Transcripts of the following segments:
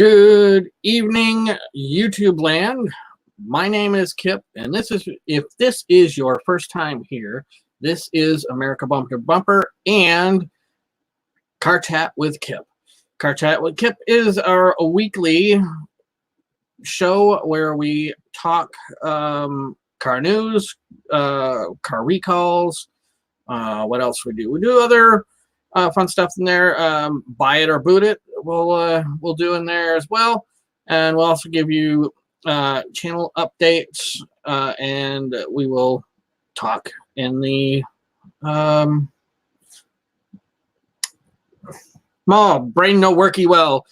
Good evening, YouTube land. My name is Kip, and if this is your first time here, this is America Bumper to Bumper and Car Chat with Kip. Car Chat with Kip is our weekly show where we talk car news, car recalls. What else we do? We do other fun stuff in there. Buy it or boot it. We'll do in there as well, and we'll also give you channel updates, and we will talk in the brain no worky well.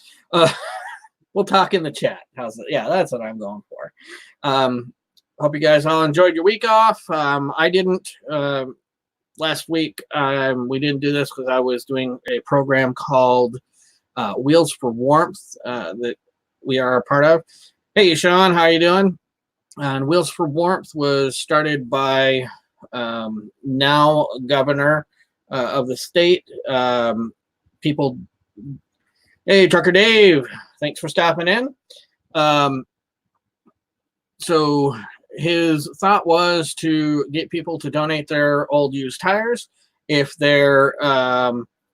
We'll talk in the chat. How's that? Yeah, that's what I'm going for. Hope you guys all enjoyed your week off. I didn't. Last week we didn't do this because I was doing a program called Wheels for Warmth that we are a part of. Hey, Sean, how you doing? And Wheels for Warmth was started by now governor of the state. People, hey, Trucker Dave, thanks for stopping in. So his thought was to get people to donate their old used tires. If they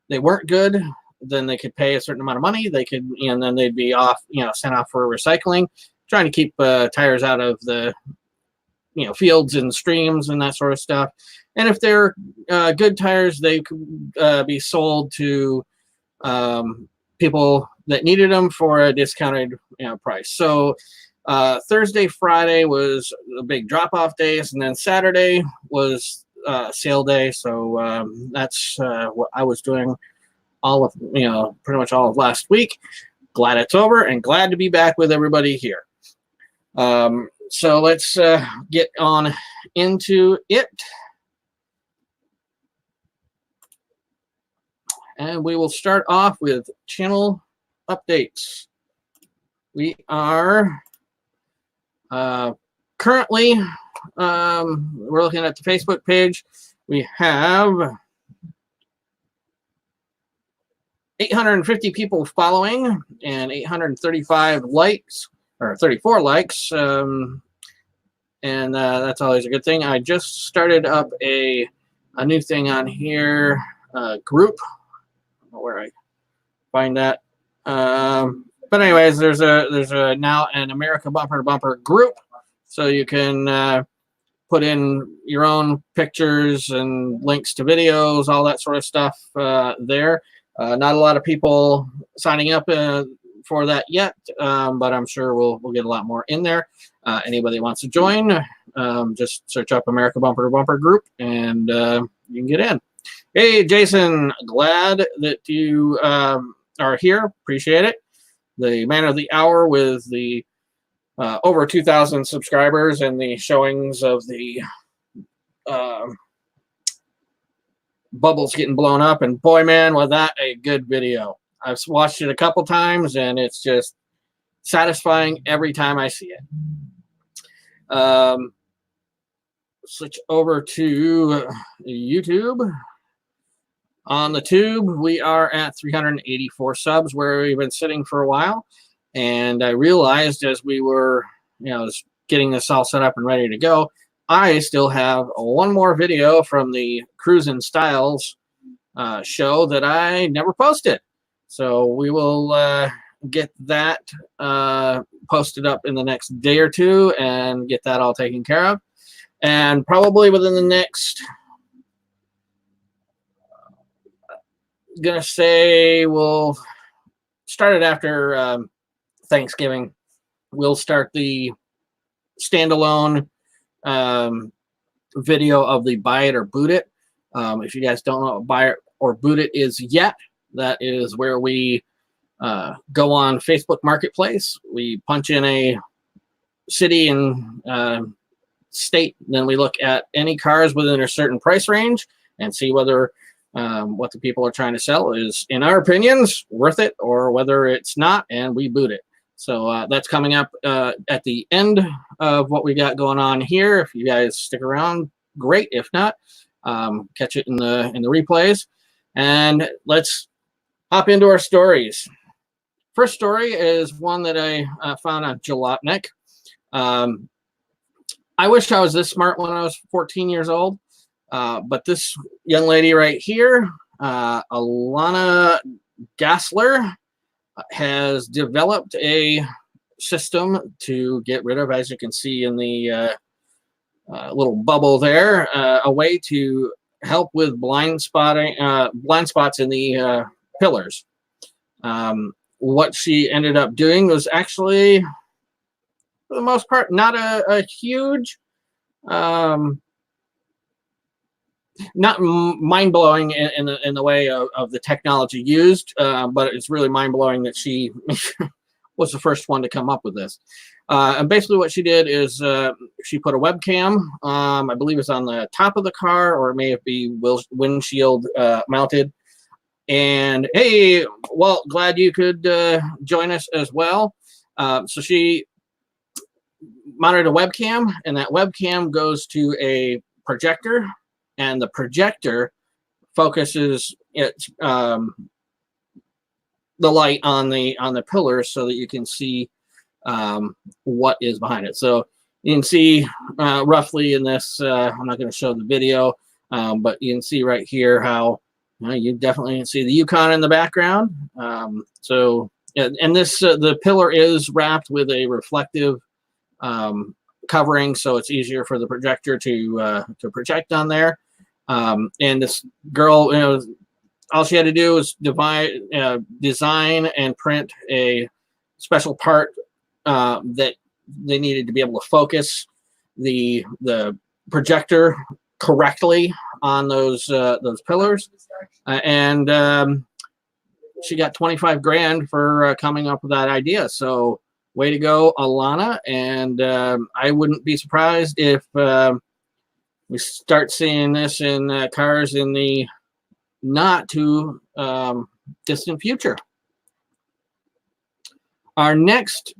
weren't good, then they could pay a certain amount of money. They could, and then they'd be off, sent off for recycling. Trying to keep tires out of the, fields and streams and that sort of stuff. And if they're good tires, they could be sold to people that needed them for a discounted price. So Thursday, Friday was a big drop-off days, and then Saturday was sale day. So that's what I was doing all of, pretty much all of last week. Glad it's over and glad to be back with everybody here. So let's get on into it. And we will start off with channel updates. We are currently, we're looking at the Facebook page. We have 850 people following and 835 likes, or 34 likes, and that's always a good thing. I just started up a new thing on here, group. I don't know where I find that. But anyways, there's a now an America Bumper to Bumper group, so you can put in your own pictures and links to videos, all that sort of stuff there. Not a lot of people signing up for that yet, but I'm sure we'll get a lot more in there. Anybody wants to join, just search up America Bumper to Bumper group, and you can get in. Hey, Jason, glad that you are here. Appreciate it. The man of the hour with the over 2,000 subscribers and the showings of the bubbles getting blown up. And boy, man, was that a good video. I've watched it a couple times, and it's just satisfying every time I see it. Switch over to YouTube. On the tube, we are at 384 subs, where we've been sitting for a while. And I realized as we were, getting this all set up and ready to go, I still have one more video from the Cruisin' Styles show that I never posted. So we will get that posted up in the next day or two and get that all taken care of. And probably within the next, gonna say we'll start it after Thanksgiving. We'll start the standalone video of the Buy It or Boot It. If you guys don't know what Buy It or Boot It is yet, that is where we go on Facebook Marketplace. We punch in a city and state, then we look at any cars within a certain price range and see whether what the people are trying to sell is, in our opinions, worth it, or whether it's not, and we boot it. So that's coming up at the end of what we got going on here. If you guys stick around, great. If not, catch it in the replays. And let's hop into our stories. first story is one that I found on Jalopnik. I wish I was this smart when I was 14 years old, but this young lady right here, Alana Gassler, has developed a system to get rid of, as you can see in the little bubble there, a way to help with blind spots in the pillars. What she ended up doing was actually, for the most part, not a huge, not mind-blowing in the way of the technology used, but it's really mind-blowing that she was the first one to come up with this. And basically what she did is she put a webcam, I believe it's on the top of the car, or it may be windshield mounted. And hey, Walt, glad you could join us as well. So she mounted a webcam, and that webcam goes to a projector, and the projector focuses the light on the pillars so that you can see what is behind it. So you can see roughly in this, I'm not going to show the video, but you can see right here how you definitely can see the Yukon in the background. So yeah, and this the pillar is wrapped with a reflective covering, so it's easier for the projector to project on there. And this girl, all she had to do was design and print a special part that they needed to be able to focus the projector correctly on those pillars, and she got 25 grand for coming up with that idea. So way to go, Alana. And I wouldn't be surprised if we start seeing this in cars in the not too distant future. Our next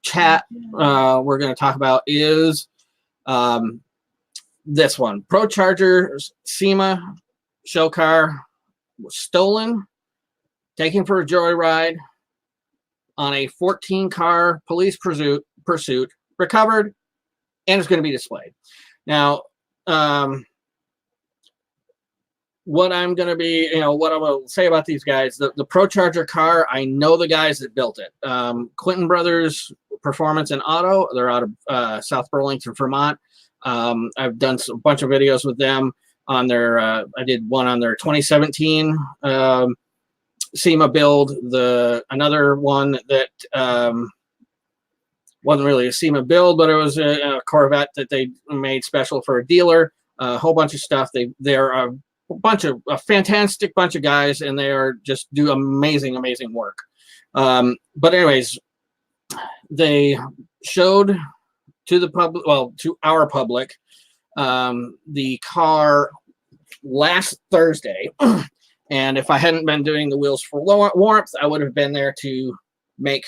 chat we're going to talk about is this one. ProCharger's SEMA show car was stolen, taken for a joyride on a 14-car police pursuit, recovered, and it's going to be displayed. Now, what I'm going to be, what I will say about these guys, the ProCharger car, I know the guys that built it. Clinton Brothers Performance and Auto, they're out of South Burlington, Vermont. I've done a bunch of videos with them on their, I did one on their 2017 SEMA build, another one that wasn't really a SEMA build, but it was a Corvette that they made special for a dealer, a whole bunch of stuff. They're a fantastic bunch of guys, and they are just do amazing work. But anyways, they showed to the public, well, to our public, the car last Thursday. And if I hadn't been doing the Wheels for Warmth, I would have been there to make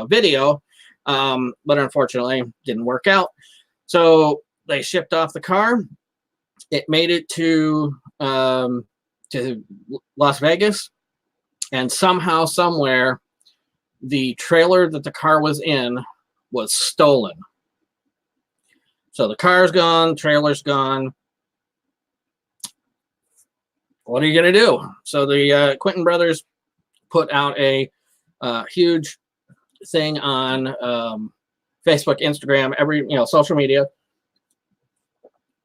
video, but unfortunately didn't work out. So they shipped off the car. It made it to Las Vegas, and somehow, somewhere, the trailer that the car was in was stolen. So the car's gone, trailer's gone. What are you going to do? So the Quinton Brothers put out a huge thing on Facebook, Instagram, every social media,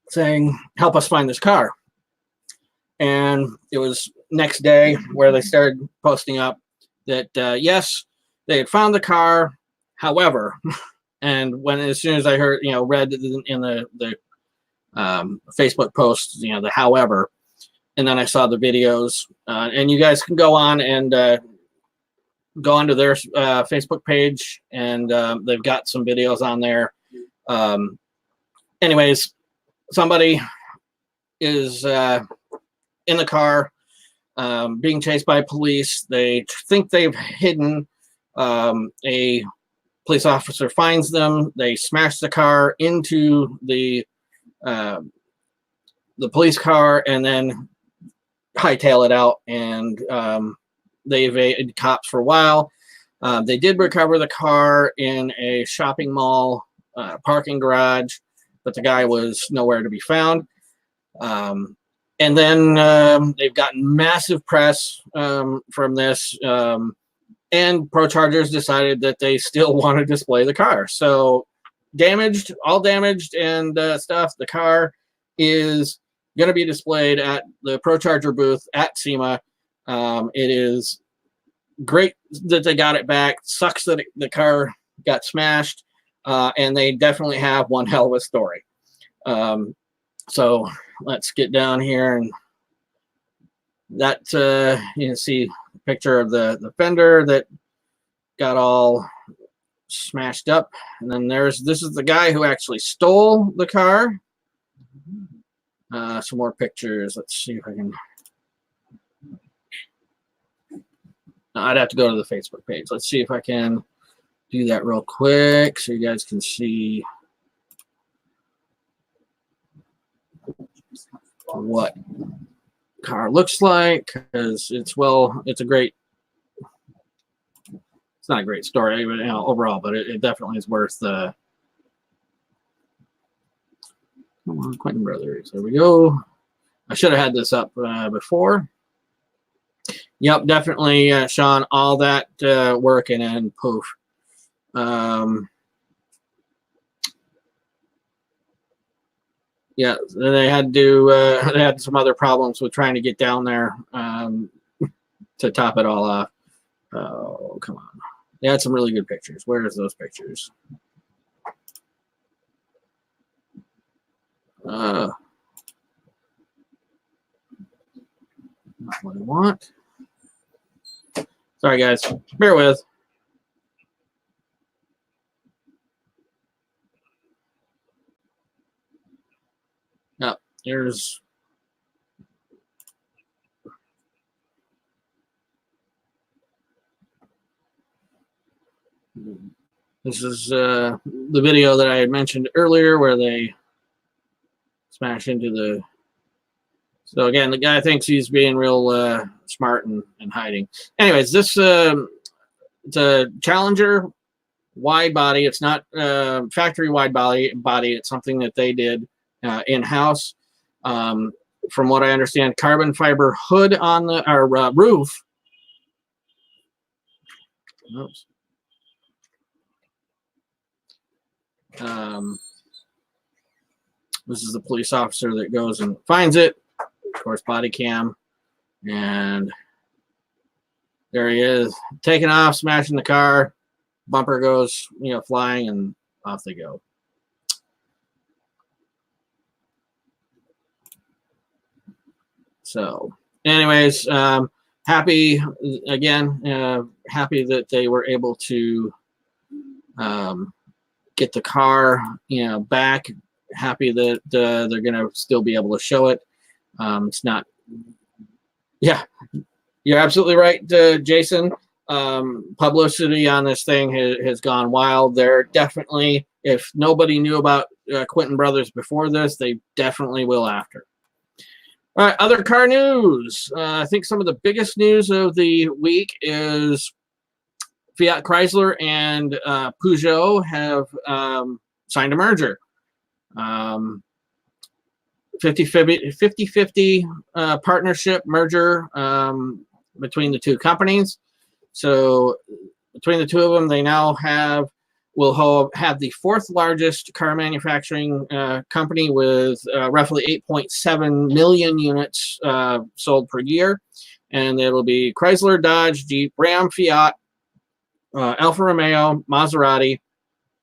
saying, help us find this car. And it was next day where they started posting up that yes, they had found the car. However, and as soon as I heard, read in the Facebook post, the however, and then I saw the videos, and you guys can go on and go onto their Facebook page, and they've got some videos on there. Anyways, somebody is in the car being chased by police. They think they've hidden. A police officer finds them. They smash the car into the police car and then hightail it out and they evaded cops for a while. They did recover the car in a shopping mall parking garage, but the guy was nowhere to be found. And then they've gotten massive press from this, and Pro Chargers decided that they still want to display the car. So damaged, all damaged and stuff. The car is going to be displayed at the Pro Charger booth at SEMA. It is great that they got it back. Sucks that the car got smashed, and they definitely have one hell of a story. So let's get down here, and that you can see a picture of the fender that got all smashed up, and then this is the guy who actually stole the car. Some more pictures. Let's see if I can. No, I'd have to go to the Facebook page. Let's see if I can do that real quick so you guys can see what car looks like, because it's a great, it's not a great story, but, overall, but it definitely is worth the. Come on, Quentin Brothers. There we go. I should have had this up before. Yep, definitely, Sean. All that work and then poof. Yeah, they had to. They had some other problems with trying to get down there to top it all off. Oh, come on! They had some really good pictures. Where's those pictures? Not what I want. Sorry, guys. Bear with. Now, here's. This is the video that I had mentioned earlier where they smash into the. So again, the guy thinks he's being real smart and hiding. Anyways, this it's a Challenger wide body. It's not factory wide body. It's something that they did in-house. From what I understand, carbon fiber hood on the roof. Oops. This is the police officer that goes and finds it. Of course, body cam, and there he is, taking off, smashing the car. Bumper goes, flying, and off they go. So, anyways, happy again. Happy that they were able to get the car, back. Happy that they're gonna still be able to show it. It's not. Yeah, you're absolutely right, Jason. Publicity on this thing has gone wild. They're definitely, if nobody knew about Quentin Brothers before this, they definitely will after. All right, other car news. I think some of the biggest news of the week is Fiat Chrysler and Peugeot have signed a merger. 50-50 partnership merger between the two companies. So between the two of them, they now will have the fourth largest car manufacturing company with roughly 8.7 million units sold per year. And it'll be Chrysler, Dodge, Jeep, Ram, Fiat, Alfa Romeo, Maserati,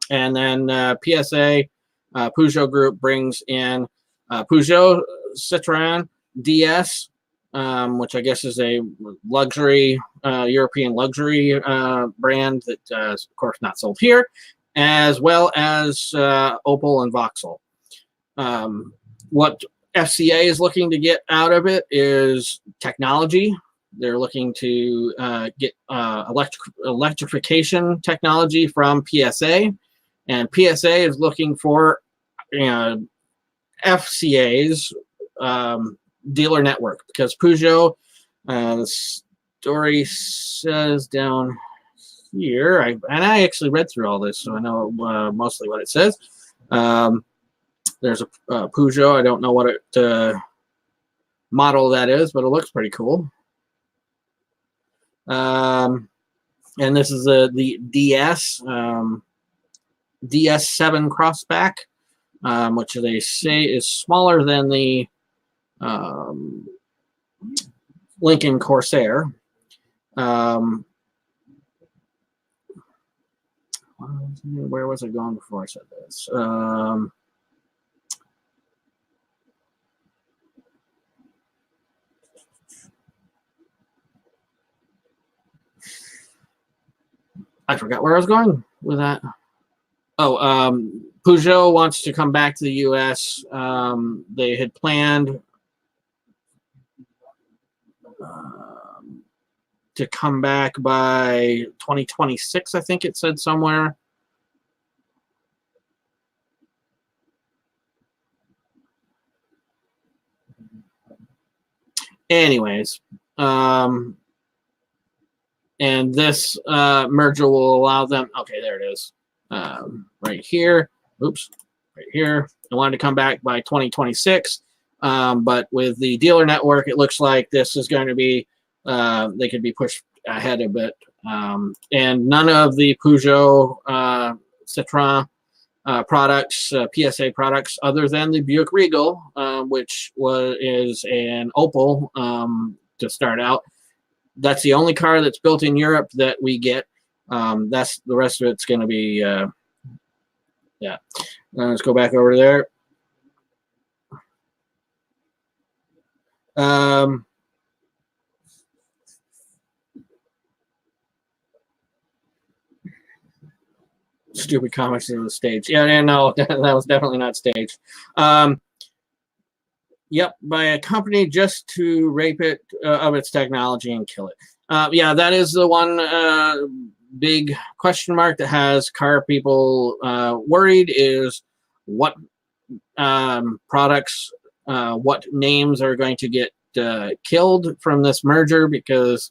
and then PSA, Peugeot Group brings in Peugeot Citroën DS, which I guess is a luxury, European luxury brand that is, of course, not sold here, as well as Opel and Vauxhall. What FCA is looking to get out of it is technology. They're looking to get electrification technology from PSA, and PSA is looking for FCA's dealer network, because Peugeot story says down here, I actually read through all this, so I know mostly what it says. There's a Peugeot. I don't know what model that is, but it looks pretty cool. And this is the DS7 Crossback, which they say is smaller than the Lincoln Corsair. Where was I going before I said this? I forgot where I was going with that. Oh, Peugeot wants to come back to the U.S. They had planned to come back by 2026, I think it said somewhere. Anyways, and this merger will allow them. Okay, there it is. Right here. Oops, right here. I wanted to come back by 2026, but with the dealer network, it looks like this is going to be. They could be pushed ahead a bit, and none of the Peugeot, Citroën products, PSA products, other than the Buick Regal, which is an Opel to start out. That's the only car that's built in Europe that we get. That's the rest of it's going to be, yeah. Let's go back over there. Stupid comments in the stage. Yeah, no, that was definitely not staged. Yep, by a company just to rape it of its technology and kill it. Yeah, that is the one big question mark that has car people worried is what products, what names are going to get killed from this merger, because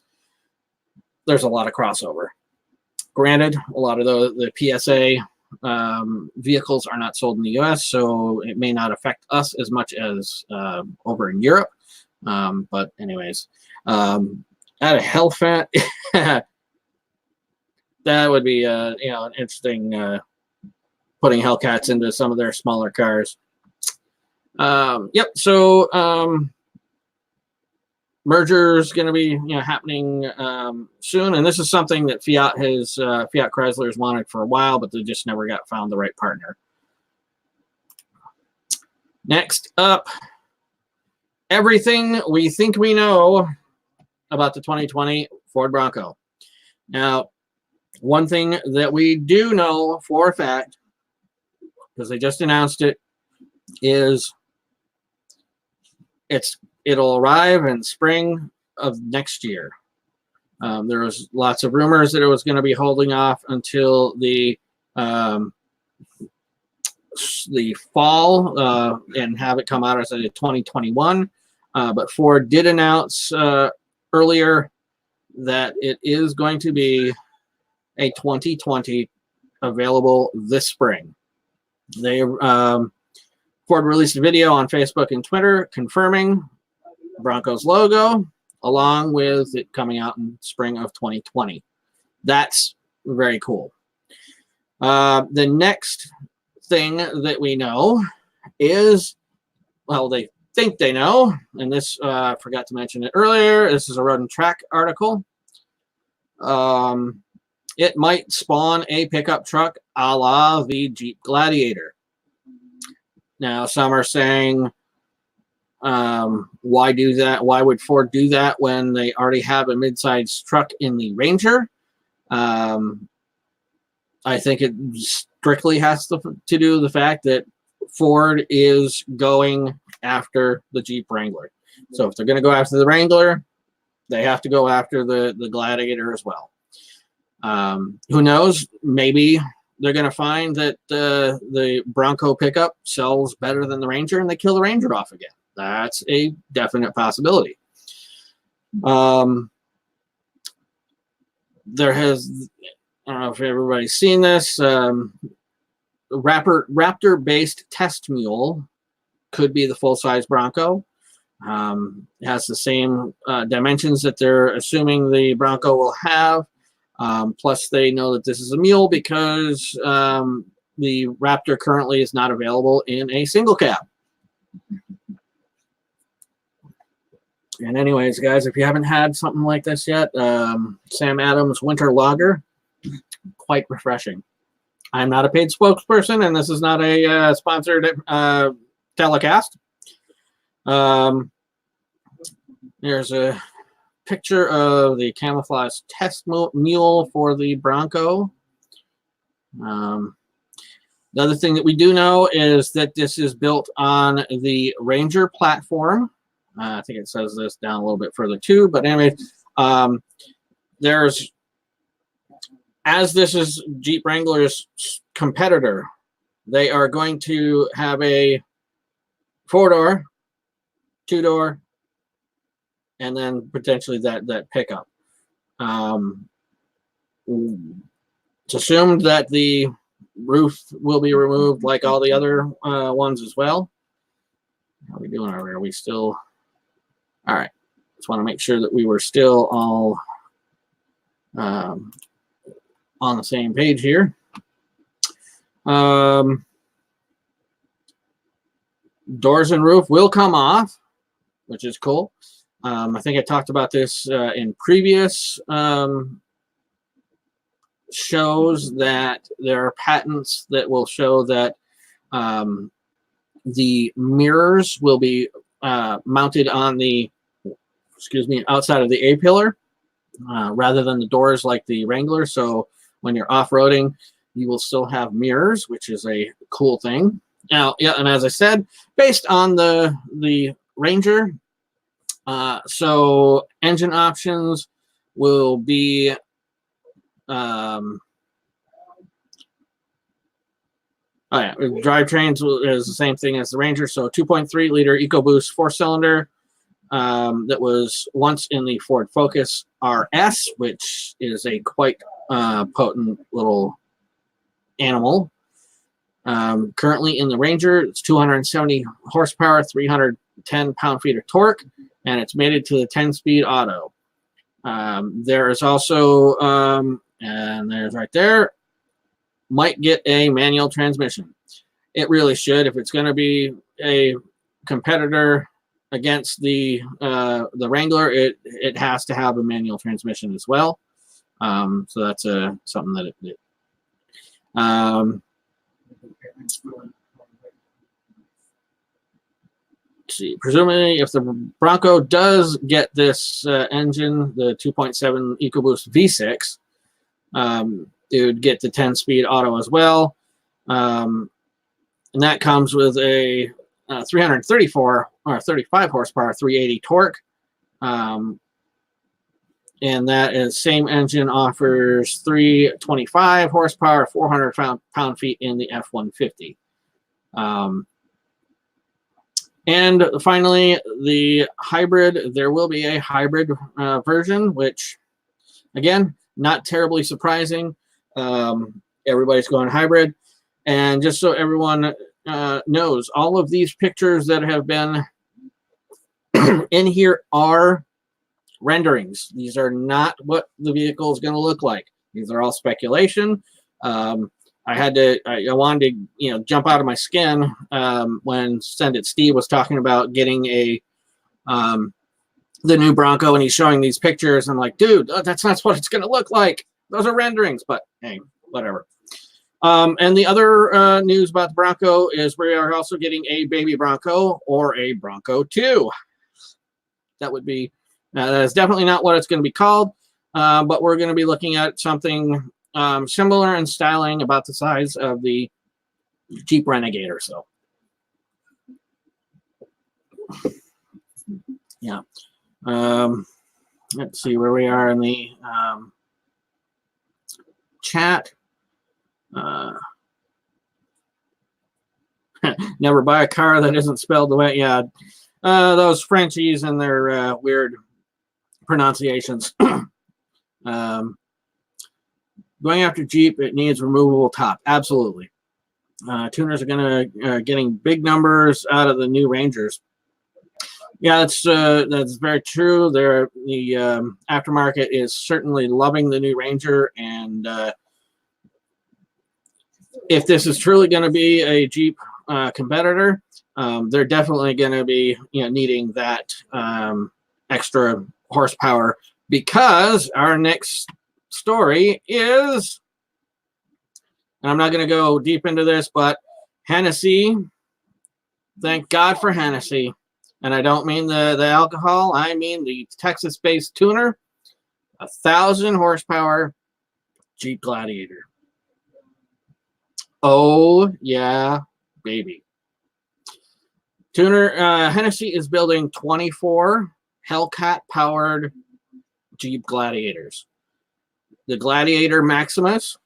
there's a lot of crossover. Granted, a lot of the PSA vehicles are not sold in the U.S., so it may not affect us as much as over in Europe. But anyways, out of Hellfat, that would be an interesting putting Hellcats into some of their smaller cars. Yep. So merger's going to be happening soon, and this is something that Fiat Chrysler has wanted for a while, but they just never found the right partner. Next up, everything we think we know about the 2020 Ford Bronco. Now, one thing that we do know for a fact, because they just announced it, is it'll arrive in spring of next year. There was lots of rumors that it was going to be holding off until the fall and have it come out as a 2021. But Ford did announce earlier that it is going to be a 2020 available this spring. Ford released a video on Facebook and Twitter confirming Broncos logo, along with it coming out in spring of 2020. That's very cool. The next thing that we know is, well, they think they know, and this, I forgot to mention it earlier, this is a Road and Track article. It might spawn a pickup truck a la the Jeep Gladiator. Now, some are saying, why do that? Why would Ford do that when they already have a mid-size truck in the Ranger? I think it strictly has to do with the fact that Ford is going after the Jeep Wrangler. So if they're going to go after the Wrangler, they have to go after the Gladiator as well. Who knows? Maybe they're going to find that the Bronco pickup sells better than the Ranger, and they kill the Ranger off again. That's a definite possibility. there has, I don't know if everybody's seen this, Raptor-based test mule could be the full-size Bronco. It has the same dimensions that they're assuming the Bronco will have. Plus, they know that this is a mule because the Raptor currently is not available in a single cab. And anyways, guys, if you haven't had something like this yet, Sam Adams Winter Lager, quite refreshing. I'm not a paid spokesperson, and this is not a sponsored telecast. There's a picture of the camouflage test mule for the Bronco. The other thing that we do know is that this is built on the Ranger platform. I think it says this down a little bit further too, but anyway, there's, as this is Jeep Wrangler's competitor, they are going to have a 4-door, 2-door, and then potentially that pickup. It's assumed that the roof will be removed like all the other ones as well. How are we doing? Are we still? All right. Just want to make sure that we were still all on the same page here. Doors and roof will come off, which is cool. I think I talked about this in previous shows, that there are patents that will show that the mirrors will be mounted on the, outside of the A-pillar rather than the doors like the Wrangler. So when you're off-roading, you will still have mirrors, which is a cool thing. Now, yeah, and as I said, based on the Ranger, so engine options will be drivetrains is the same thing as the Ranger. So 2.3 liter EcoBoost 4-cylinder that was once in the Ford Focus RS, which is a quite potent little animal. Currently in the Ranger, it's 270 horsepower, 310 pound-feet of torque, and it's mated to the 10-speed auto. There is also, and there's right there, might get a manual transmission. It really should. If it's going to be a competitor against the Wrangler, it has to have a manual transmission as well. So that's something that it see. Presumably, if the Bronco does get this engine, the 2.7 EcoBoost V6, it would get the 10-speed auto as well, and that comes with a 334 or 35 horsepower, 380 torque, and that is same engine offers 325 horsepower, 400 pound-feet in the F-150. And finally, the hybrid. There will be a hybrid version, which, again, not terribly surprising. Everybody's going hybrid. And just so everyone knows, all of these pictures that have been in here are renderings. These are not what the vehicle is going to look like. These are all speculation. I wanted to, jump out of my skin when Send It Steve was talking about getting the new Bronco, and he's showing these pictures. I'm like, dude, that's not what it's going to look like. Those are renderings, but hey, whatever. And the other news about the Bronco is we are also getting a baby Bronco, or a Bronco 2. That would be, that is definitely not what it's going to be called, but we're going to be looking at something similar in styling, about the size of the Jeep Renegade or so. Yeah. Let's see where we are in the chat. Never buy a car that isn't spelled the way. Yeah, those Frenchies and their weird pronunciations. going after Jeep, it needs removable top. Absolutely. Tuners are going to getting big numbers out of the new Rangers. Yeah, that's very true. The aftermarket is certainly loving the new Ranger, and if this is truly going to be a Jeep competitor, they're definitely going to be needing that extra horsepower, because our next story is, and I'm not going to go deep into this, but Hennessy. Thank God for Hennessy. And I don't mean the alcohol. I mean the Texas-based tuner, 1,000 horsepower Jeep Gladiator. Oh, yeah, baby. Tuner Hennessy is building 24 Hellcat-powered Jeep Gladiators. The Gladiator Maximus,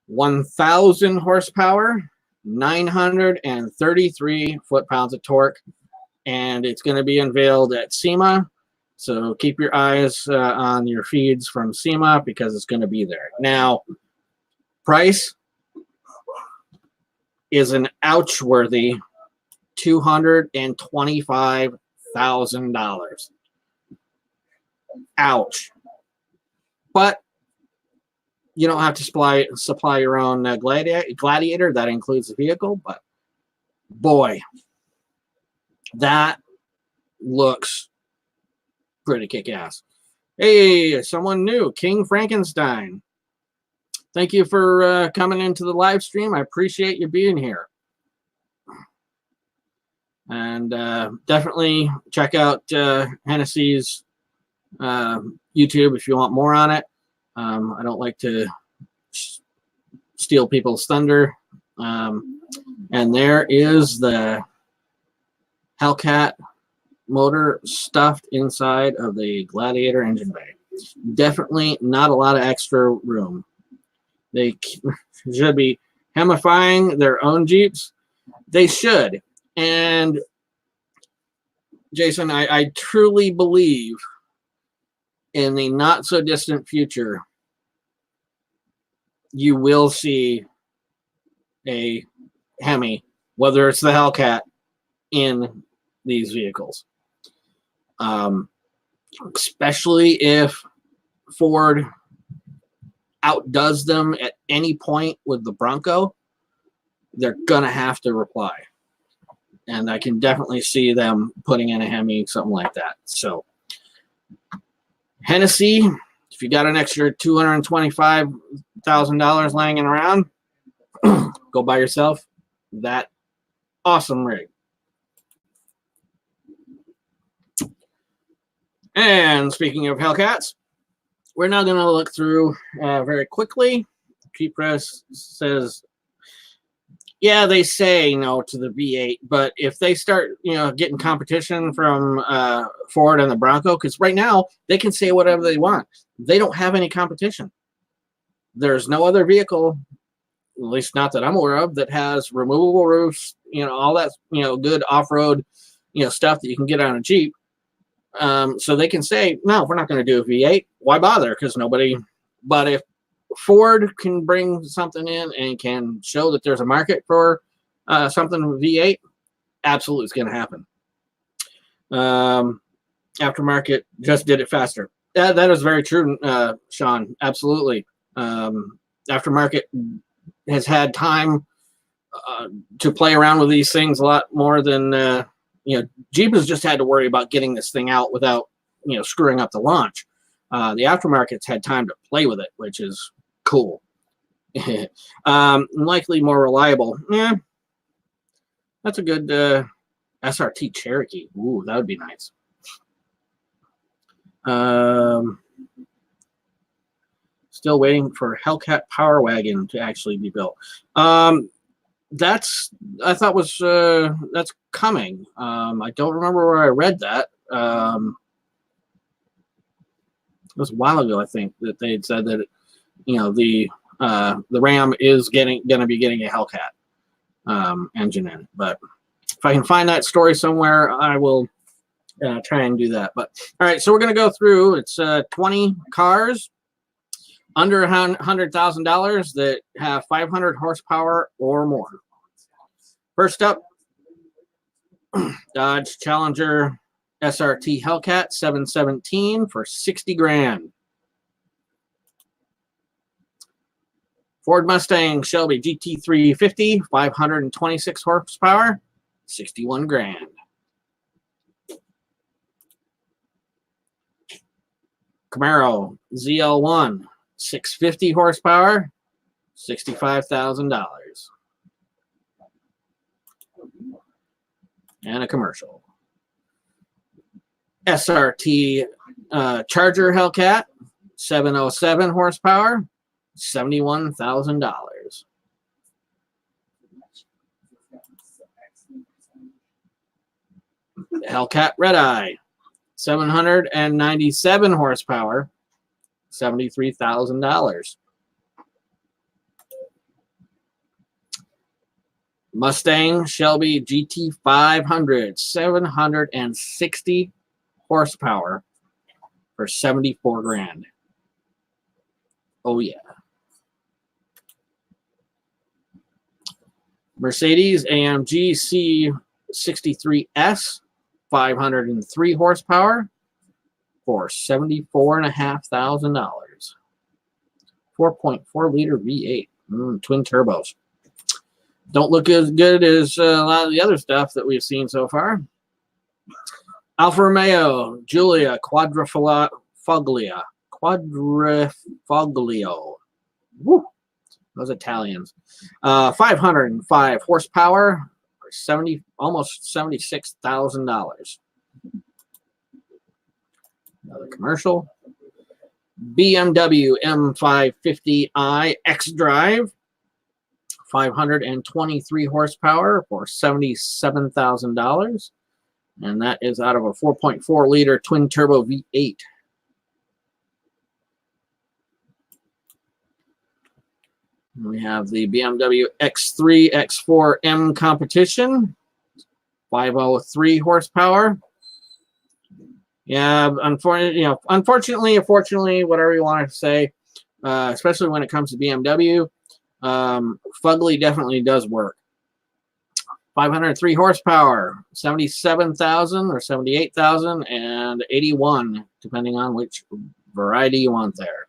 1,000 horsepower, 933 foot-pounds of torque. And it's going to be unveiled at SEMA. So keep your eyes on your feeds from SEMA, because it's going to be there. Now, price is an ouch-worthy $225,000. Ouch. But you don't have to supply your own Gladiator. That includes the vehicle. But boy, that looks pretty kick-ass. Hey, someone new, King Frankenstein. Thank you for coming into the live stream. I appreciate you being here. And definitely check out Hennessy's YouTube if you want more on it. I don't like to steal people's thunder. And there is the Hellcat motor stuffed inside of the Gladiator engine bay. Definitely not a lot of extra room. They should be hemifying their own Jeeps. They should. And Jason, I truly believe in the not so distant future, you will see a Hemi, whether it's the Hellcat, in these vehicles. Especially if Ford outdoes them at any point with the Bronco, they're gonna have to reply. And I can definitely see them putting in a Hemi, something like that. So Hennessy, if you got an extra $225,000 laying around, go buy yourself that awesome rig. And speaking of Hellcats, we're now going to look through very quickly. Cheap Press says, yeah, they say no to the V8, but if they start, getting competition from Ford and the Bronco, because right now they can say whatever they want. They don't have any competition. There's no other vehicle, at least not that I'm aware of, that has removable roofs, all that, good off-road, stuff that you can get on a Jeep. So they can say, no, we're not going to do a V8. Why bother? Because nobody, but if Ford can bring something in and can show that there's a market for something with V8, absolutely it's going to happen. Aftermarket just did it faster. That is very true, Sean. Absolutely. Aftermarket has had time to play around with these things a lot more than Jeep has just had to worry about getting this thing out without screwing up the launch. The aftermarket's had time to play with it, which is cool. Likely more reliable. Yeah, that's a good SRT Cherokee. Ooh, that would be nice. Still waiting for Hellcat Power Wagon to actually be built. That's coming. I don't remember where I read that. It was a while ago, I think, that they had said that the Ram is going to be getting a Hellcat engine in. But if I can find that story somewhere, I will try and do that. But all right, so we're going to go through. It's 20 cars. under $100,000 that have 500 horsepower or more. First up, Dodge Challenger SRT Hellcat 717 for 60 grand. Ford Mustang Shelby GT350 526 horsepower, 61 grand. Camaro ZL1 650 horsepower, $65,000. And a commercial. SRT Charger Hellcat 707 horsepower, $71,000. Hellcat Red Eye 797 horsepower, $73,000. Mustang Shelby GT500 760 horsepower for 74 grand. Oh yeah. Mercedes AMG C63S 503 horsepower for $74,500. 4.4 liter V8 twin turbos. Don't look as good as a lot of the other stuff that we've seen so far. Alfa Romeo Giulia Quadrifoglio. Woo, those Italians. 505 horsepower, or almost $76,000. Another commercial. BMW M550i xDrive, 523 horsepower for $77,000. And that is out of a 4.4 liter twin turbo V8. We have the BMW X3 X4M competition, 503 horsepower. Yeah, unfortunately, whatever you want to say, especially when it comes to BMW, Fugly definitely does work. 503 horsepower, 77,000 or 78,000 and 81, depending on which variety you want there.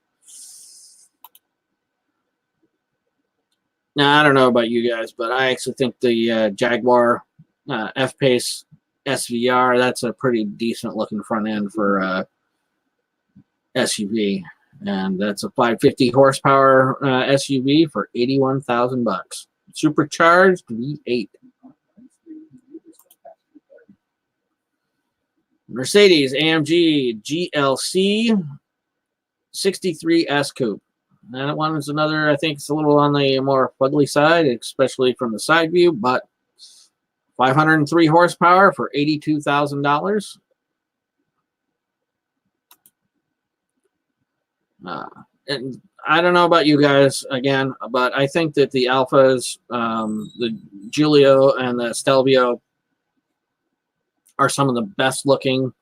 Now, I don't know about you guys, but I actually think the Jaguar F-Pace SVR, that's a pretty decent looking front end for SUV. And that's a 550 horsepower SUV for $81,000. Supercharged V8. Mercedes AMG GLC 63 S Coupe. That one is another, I think it's a little on the more fugly side, especially from the side view, but 503 horsepower for $82,000. And I don't know about you guys again, but I think that the Alphas, the Giulio and the Stelvio are some of the best looking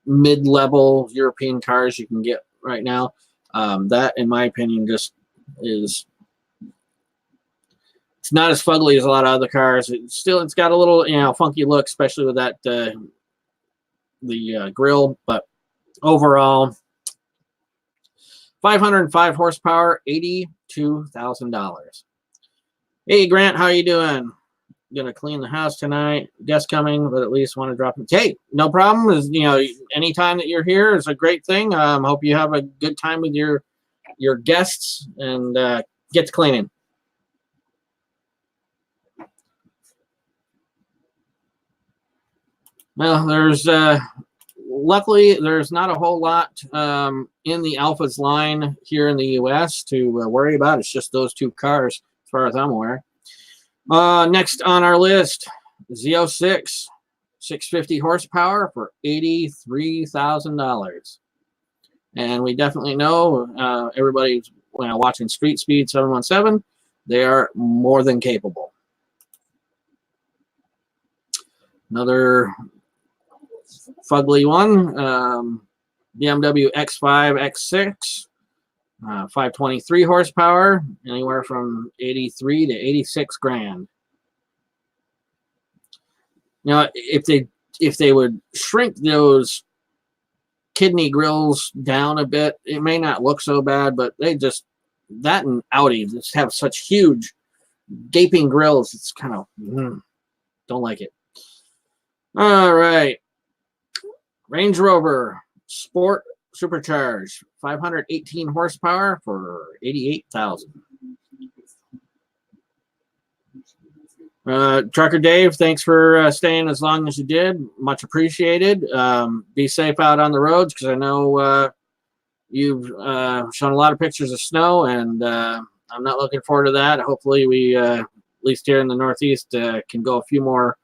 mid-level European cars you can get right now. That, in my opinion, just is, it's not as fugly as a lot of other cars. It's got a little, funky look, especially with that the grill, but overall, 505 horsepower, $82,000. Hey, Grant, how you doing? Gonna clean the house tonight. Guest coming, but at least want to drop it. Hey, no problem. Is anytime that you're here is a great thing. Hope you have a good time with your guests and get to cleaning. Well, there's luckily there's not a whole lot in the Alphas line here in the U.S. to worry about. It's just those two cars, as far as I'm aware. Next on our list, Z06 650 horsepower for $83,000. And we definitely know everybody's watching Street Speed 717. They are more than capable. Another fugly one. BMW X5, X6, 523 horsepower, anywhere from 83 to 86 grand. Now, if they would shrink those kidney grills down a bit, it may not look so bad, but that and Audi just have such huge gaping grills. It's kind of don't like it. All right, Range Rover Sport Supercharged, 518 horsepower for 88,000. Trucker Dave, thanks for staying as long as you did. Much appreciated. Be safe out on the roads, because I know you've shown a lot of pictures of snow, and I'm not looking forward to that. Hopefully we, at least here in the Northeast, can go a few more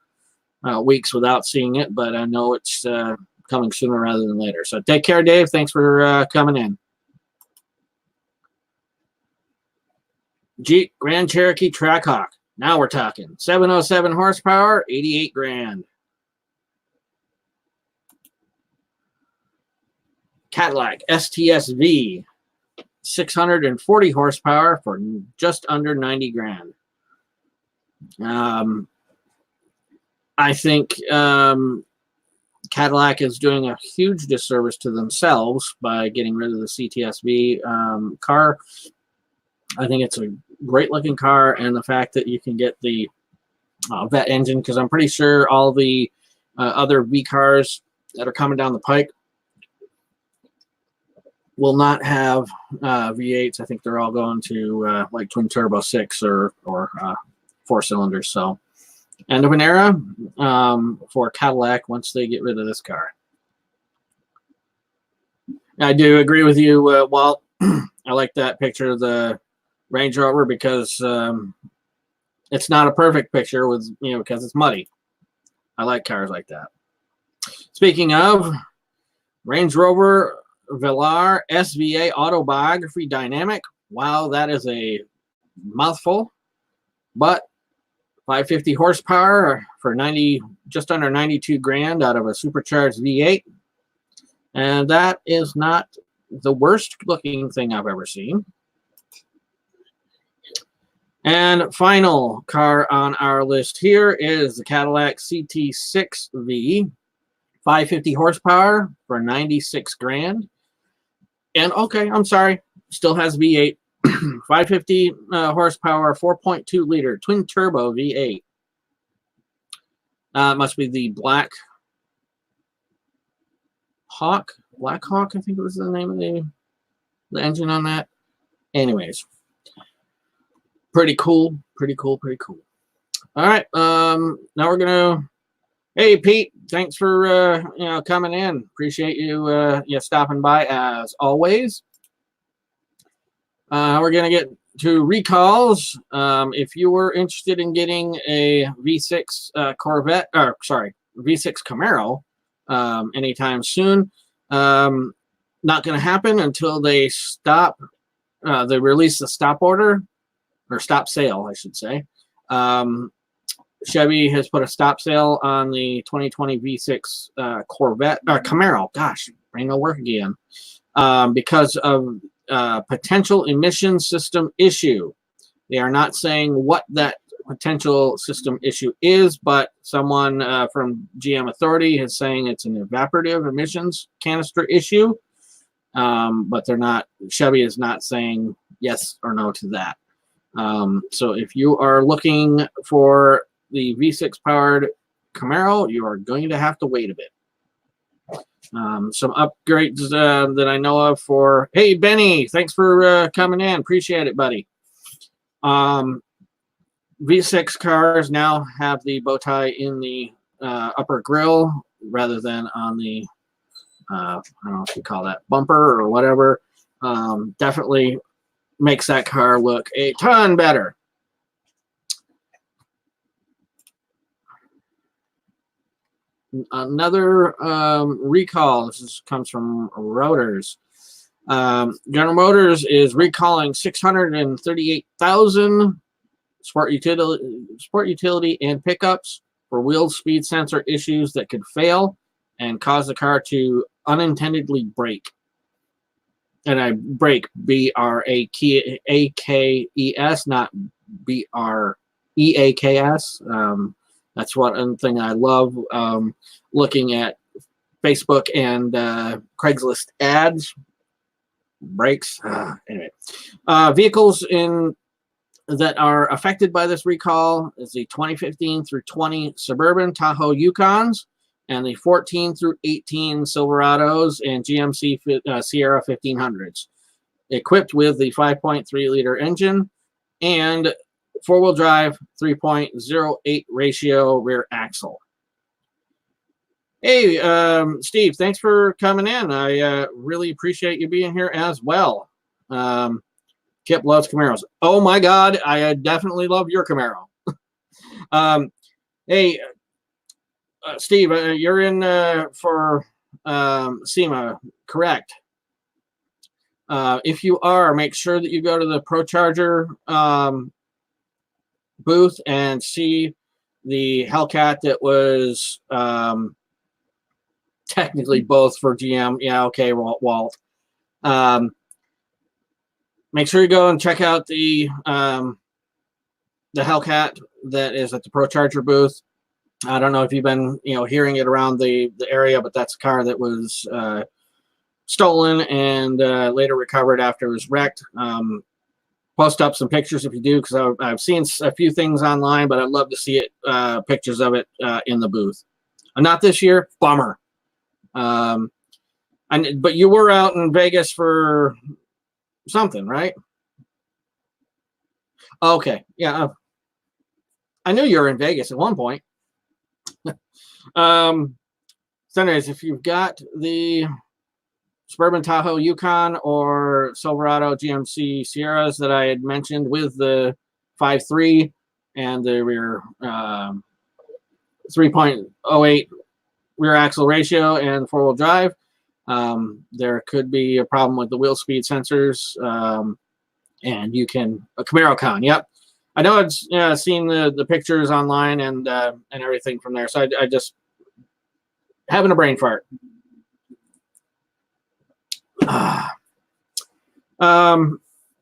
weeks without seeing it, but I know it's coming sooner rather than later. So take care, Dave. Thanks for coming in. Jeep Grand Cherokee Trackhawk. Now we're talking. 707 horsepower, 88 grand. Cadillac STS-V, 640 horsepower for just under 90 grand. I think Cadillac is doing a huge disservice to themselves by getting rid of the CTS-V car. I think it's a great looking car, and the fact that you can get the vet engine, because I'm pretty sure all the other V cars that are coming down the pike will not have V8s. I think they're all going to like twin turbo 6 or 4 cylinders. So end of an era for Cadillac once they get rid of this car. I do agree with you, Walt. I like that picture of the Range Rover, because it's not a perfect picture with, because it's muddy. I like cars like that. Speaking of, Range Rover Velar SVA Autobiography Dynamic. Wow, that is a mouthful. But 550 horsepower for just under 92 grand out of a supercharged V8. And that is not the worst looking thing I've ever seen. And final car on our list here is the Cadillac CT6V, 550 horsepower for 96 grand. And okay, I'm sorry, still has V8, 550 horsepower, 4.2 liter twin turbo V8. Must be the Black Hawk, I think it was the name of the engine on that. Anyways. Pretty cool. All right. Now we're gonna. Hey, Pete. Thanks for coming in. Appreciate you stopping by as always. We're gonna get to recalls. If you were interested in getting a V6 Corvette, or sorry, V6 Camaro, anytime soon, not gonna happen until they stop. They release the stop order. Or stop sale, I should say. Chevy has put a stop sale on the 2020 V6 Corvette or Camaro. Gosh, brain will work again. Because of potential emission system issue. They are not saying what that potential system issue is, but someone from GM Authority is saying it's an evaporative emissions canister issue. But they're not. Chevy is not saying yes or no to that. So if you are looking for the V6 powered Camaro, you are going to have to wait a bit. Some upgrades that I know of for, hey, Benny, thanks for coming in. Appreciate it, buddy. V6 cars now have the bow tie in the upper grille rather than on the, I don't know if you call that bumper or whatever. Definitely makes that car look a ton better. Another recall. This comes from Reuters. General Motors is recalling 638,000 sport utility and pickups for wheel speed sensor issues that could fail and cause the car to unintendedly brake. And I brake, B-R-A-K-E-S, not B-R-E-A-K-S. That's one thing I love, looking at Facebook and Craigslist ads. Brakes. Anyway, vehicles that are affected by this recall is the 2015 through 20 Suburban Tahoe Yukons and the 14 through 18 Silverados and GMC Sierra 1500s, equipped with the 5.3 liter engine and four-wheel drive 3.08 ratio rear axle. Hey, Steve, thanks for coming in. I really appreciate you being here as well. Kip loves Camaros. Oh my God, I definitely love your Camaro. Hey, Steve, you're in for SEMA, correct? If you are, make sure that you go to the ProCharger booth and see the Hellcat that was technically both for GM. Yeah, okay, Walt. Make sure you go and check out the Hellcat that is at the ProCharger booth. I don't know if you've been hearing it around the area, but that's a car that was stolen and later recovered after it was wrecked. Post up some pictures if you do, because I've seen a few things online, but I'd love to see it, pictures of it in the booth. Not this year, bummer. But you were out in Vegas for something, right? Okay, yeah. I knew you were in Vegas at one point. So anyways, if you've got the Suburban Tahoe Yukon or Silverado GMC Sierras that I had mentioned with the 5.3 and the rear 3.08 rear axle ratio and four-wheel drive, there could be a problem with the wheel speed sensors, and you can a Camaro Con. Yep, I know. I've seen the pictures online and everything from there. So I just having a brain fart.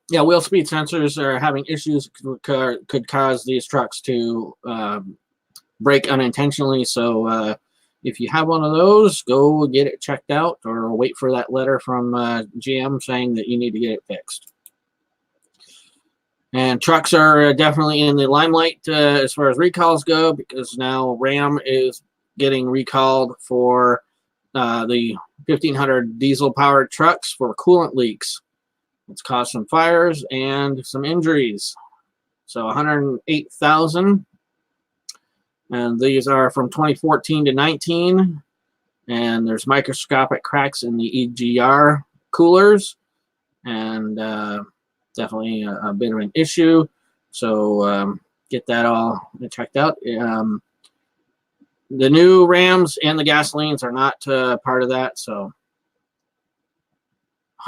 Yeah, wheel speed sensors are having issues, could cause these trucks to brake unintentionally. So if you have one of those, go get it checked out or wait for that letter from GM saying that you need to get it fixed. And trucks are definitely in the limelight as far as recalls go, because now Ram is getting recalled for the 1500 diesel-powered trucks for coolant leaks. It's caused some fires and some injuries. So 108,000. And these are from 2014 to 19. And there's microscopic cracks in the EGR coolers. And definitely a bit of an issue. So get that all checked out. The new Rams and the gasolines are not part of that. So,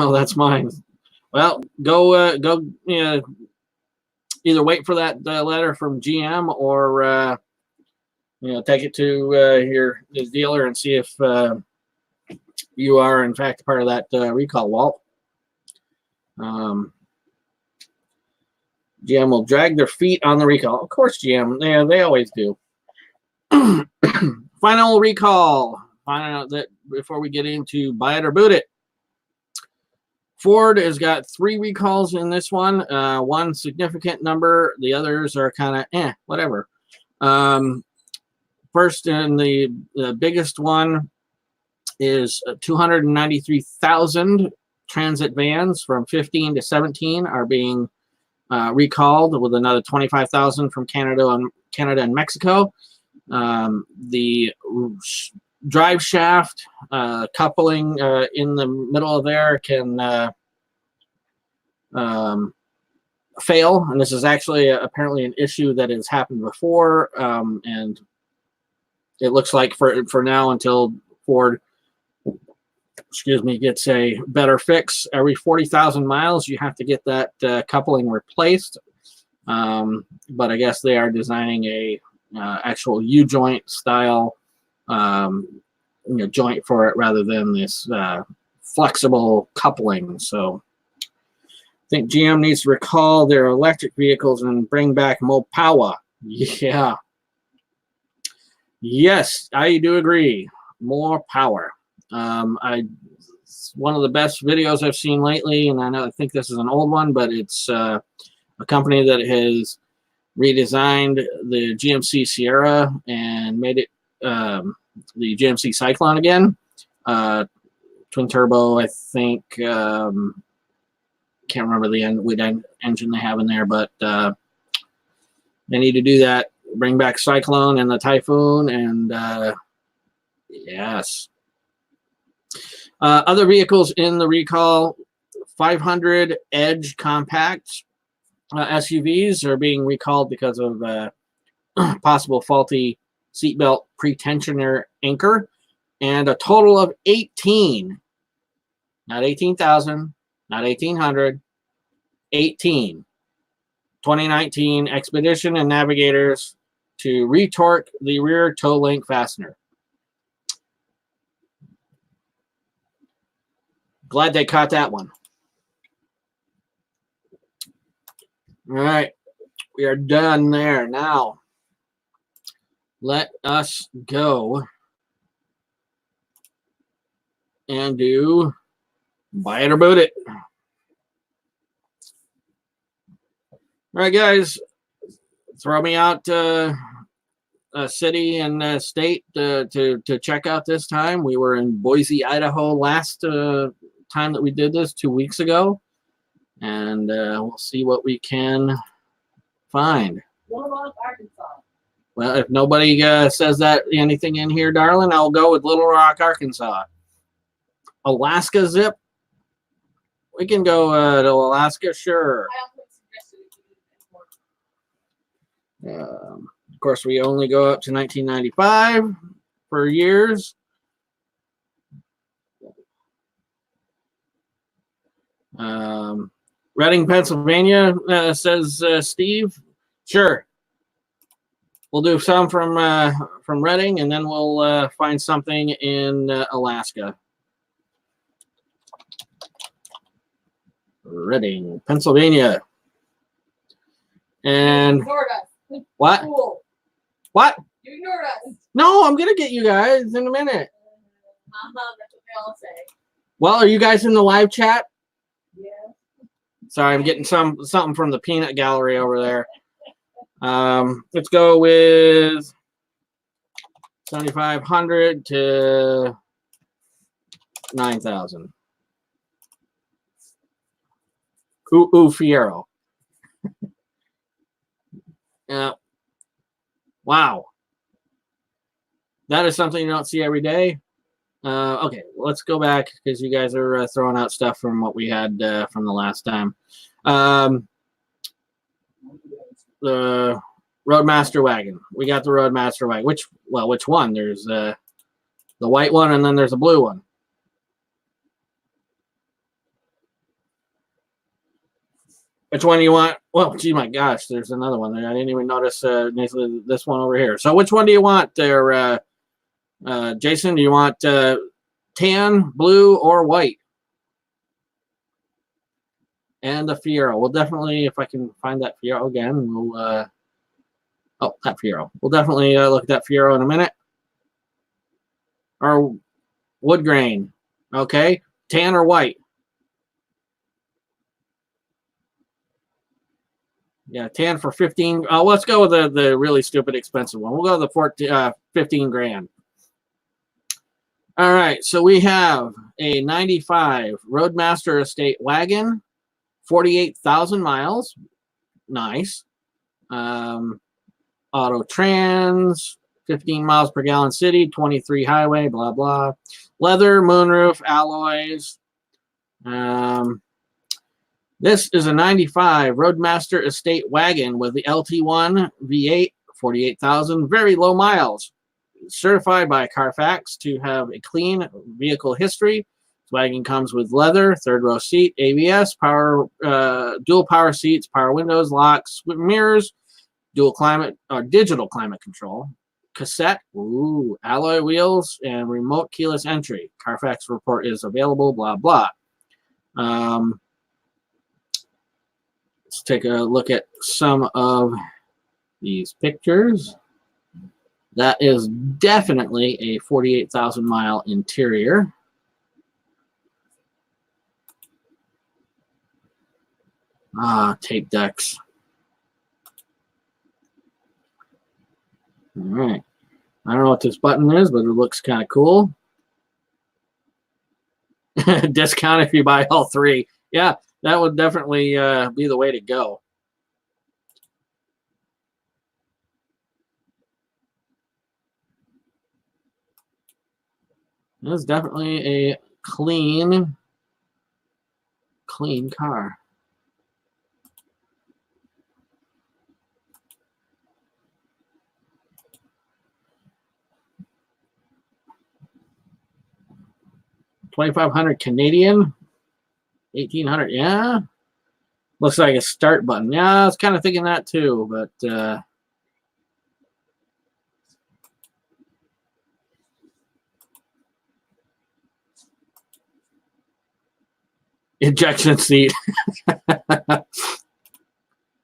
oh, that's mine. Well, go either wait for that letter from GM or take it to your dealer and see if you are in fact part of that recall, Walt. GM will drag their feet on the recall. Of course, GM. They always do. Final recall. Find out that before we get into buy it or boot it. Ford has got 3 recalls in this one. One significant number. The others are kind of whatever. First, and the biggest one is 293,000 transit vans from 15 to 17 are being recalled, with another 25,000 from Canada and Mexico. The drive shaft coupling in the middle of there can fail, and this is actually apparently an issue that has happened before, and it looks like for now, until Ford gets a better fix, every 40,000 miles you have to get that coupling replaced. But I guess they are designing a actual U-joint style joint for it rather than this flexible coupling. So I think GM needs to recall their electric vehicles and bring back more power. Yeah. Yes, I do agree. More power. It's one of the best videos I've seen lately, and I think this is an old one, but it's a company that has redesigned the GMC Sierra and made it the GMC Cyclone again. Twin turbo, I think. Can't remember what engine they have in there, but they need to do that. Bring back Cyclone and the Typhoon, and yes. Other vehicles in the recall: 500 Edge compact SUVs are being recalled because of possible faulty seatbelt pretensioner anchor, and a total of 18, not 18,000, not 1,800, 18 2019 Expedition and Navigators to retorque the rear toe link fastener. Glad they caught that one. All right, we are done there. Now, let us go and do buy it or boot it. All right, guys, throw me out a city and state to check out this time. We were in Boise, Idaho last time that we did this 2 weeks ago, and we'll see what we can find. Little Rock, Arkansas. Well, if nobody says that anything in here, darling, I'll go with Little Rock, Arkansas. Alaska zip. We can go to Alaska, sure. Of course, we only go up to 1995 for years. Reading, Pennsylvania, says Steve. Sure. We'll do some from Reading, and then we'll find something in Alaska. Reading, Pennsylvania. And what? Cool. What? You ignored us. No, I'm gonna get you guys in a minute. That's what they all say. Well, are you guys in the live chat? Yeah. Sorry, I'm getting something from the peanut gallery over there. Let's go with 7,500 to 9,000. Ooh, Fiero. Yeah. Wow. That is something you don't see every day. Okay, let's go back because you guys are throwing out stuff from what we had from the last time. The Roadmaster wagon. We got the Roadmaster wagon. Which one? There's the white one, and then there's a blue one. Which one do you want? Well, gee, my gosh, there's another one there. I didn't even notice this one over here. So which one do you want there, Jason? Do you want tan, blue, or white? And the Fiero. We'll definitely, if I can find that Fiero again, we'll... oh, that Fiero. We'll definitely look at that Fiero in a minute. Or wood grain. Okay. Tan or white? Yeah, tan for 15. Let's go with the really stupid expensive one. We'll go with the 15 grand. All right, so we have a 95 Roadmaster Estate wagon, 48,000 miles. Nice. Auto trans, 15 miles per gallon city, 23 highway, blah, blah. Leather, moonroof, alloys. This is a 95 Roadmaster Estate wagon with the LT1 V8, 48,000, very low miles. Certified by Carfax to have a clean vehicle history. This wagon comes with leather, third row seat, ABS, power, dual power seats, power windows, locks, mirrors, dual climate or digital climate control, cassette. Ooh, alloy wheels and remote keyless entry. Carfax report is available. Blah blah. Let's take a look at some of these pictures. That is definitely a 48,000 mile interior. Tape decks. All right. I don't know what this button is, but it looks kind of cool. Discount if you buy all three. Yeah, that would definitely be the way to go. This is definitely a clean car. $2,500 Canadian, 1,800. Yeah, looks like a start button. Yeah, I was kind of thinking that too, but ejection seat.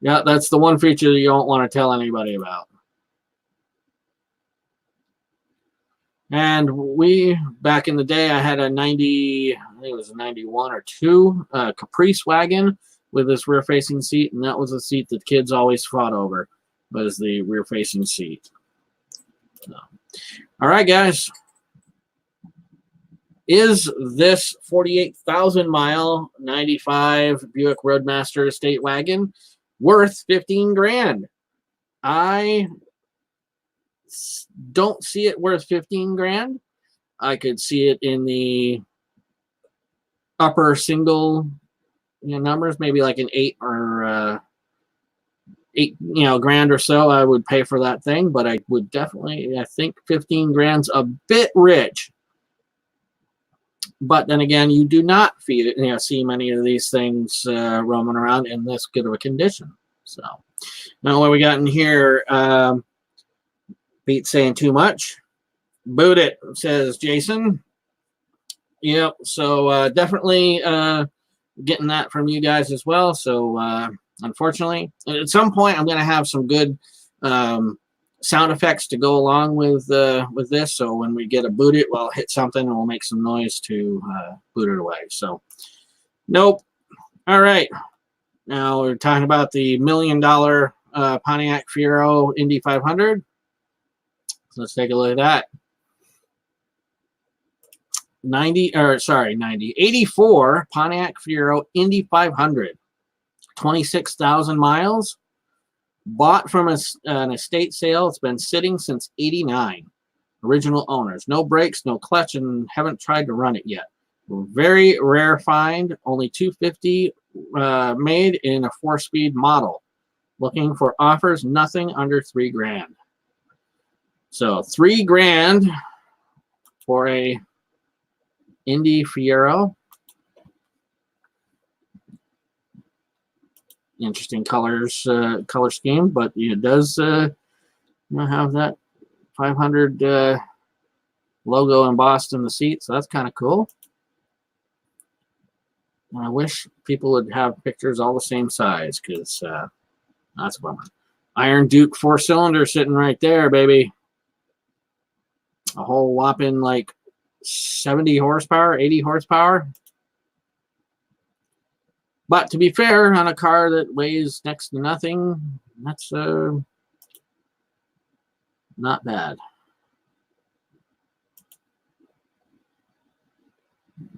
Yeah, that's the one feature you don't want to tell anybody about. And we, back in the day, I had a 90, I think it was a 91 or 2 Caprice wagon with this rear-facing seat, and that was the seat that kids always fought over, was the rear-facing seat. So, all right, guys. Is this 48,000 mile 95 Buick Roadmaster estate wagon worth 15 grand? I don't see it worth 15 grand. I could see it in the upper single numbers, maybe like an 8 or 8 grand or so. I would pay for that thing, but I would definitely, I think 15 grand's a bit rich. But then again, you do not see many of these things roaming around in this good of a condition. So now what we got in here, Beat saying too much. Boot it, says Jason. Yep, so definitely getting that from you guys as well. So unfortunately, at some point I'm going to have some good sound effects to go along with this. So when we get a boot it, we'll hit something and we'll make some noise to boot it away. So nope. All right. Now we're talking about the $1 million Pontiac Fiero Indy 500. So let's take a look at that. 84 Pontiac Fiero Indy 500, 26,000 miles, bought from an estate sale. It's been sitting since '89. Original owners, no brakes, no clutch, and haven't tried to run it yet. Very rare find, only 250 made in a 4-speed model. Looking for offers, nothing under 3 grand. So 3 grand for a Indy Fiero. Interesting color scheme, but it does have that 500 logo embossed in the seat, so that's kind of cool. I wish people would have pictures all the same size, because that's a bummer. Iron Duke 4-cylinder sitting right there, baby. A whole whopping like 70 horsepower, 80 horsepower. But to be fair, on a car that weighs next to nothing, that's not bad.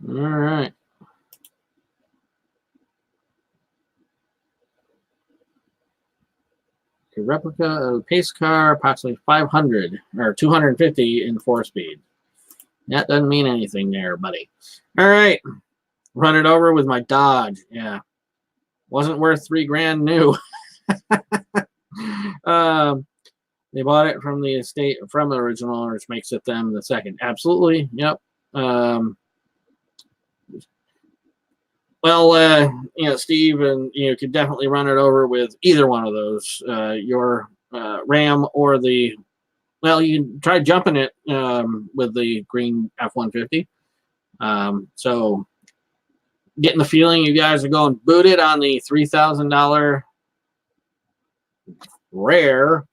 All right. A replica of a pace car, approximately 500 or 250 in 4-speed. That doesn't mean anything there, buddy. All right. Run it over with my Dodge. Yeah. Wasn't worth 3 grand new. They bought it from the estate, from the original owner, which makes it them the second. Absolutely. Yep. Well, Steve, and could definitely run it over with either one of those, your Ram or the well, you can try jumping it with the green F-150. So getting the feeling you guys are going booted on the $3,000 rare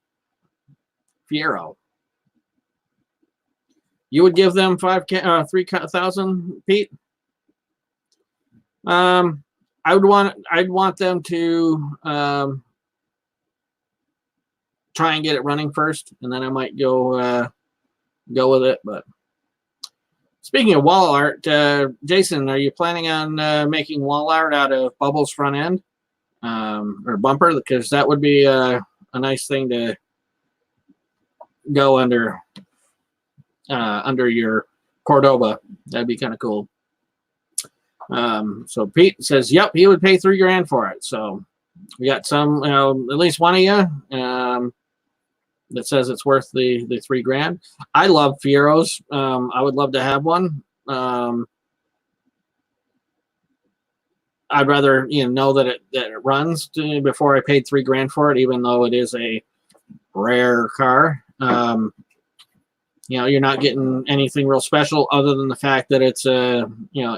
Fiero. You would give them 3,000, Pete? I'd want them to try and get it running first, and then I might go with it. But speaking of wall art, Jason, are you planning on making wall art out of Bubbles front end or bumper? Because that would be a nice thing to go under your Cordoba. That'd be kind of cool. So Pete says, yep, he would pay $3 grand for it. So we got some, at least one of you that says it's worth the $3 grand. I love Fieros. I would love to have one. I'd rather know that it runs before I paid $3 grand for it, even though it is a rare car. You're not getting anything real special other than the fact that it's a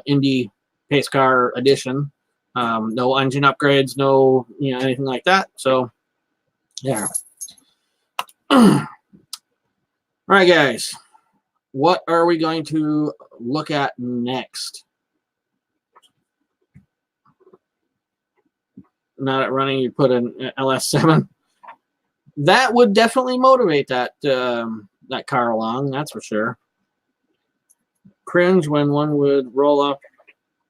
Indy pace car edition. No engine upgrades, no anything like that. So yeah. All right, guys, what are we going to look at next? Not at running, you put an LS7. That would definitely motivate that that car along, that's for sure. Cringe when one would roll up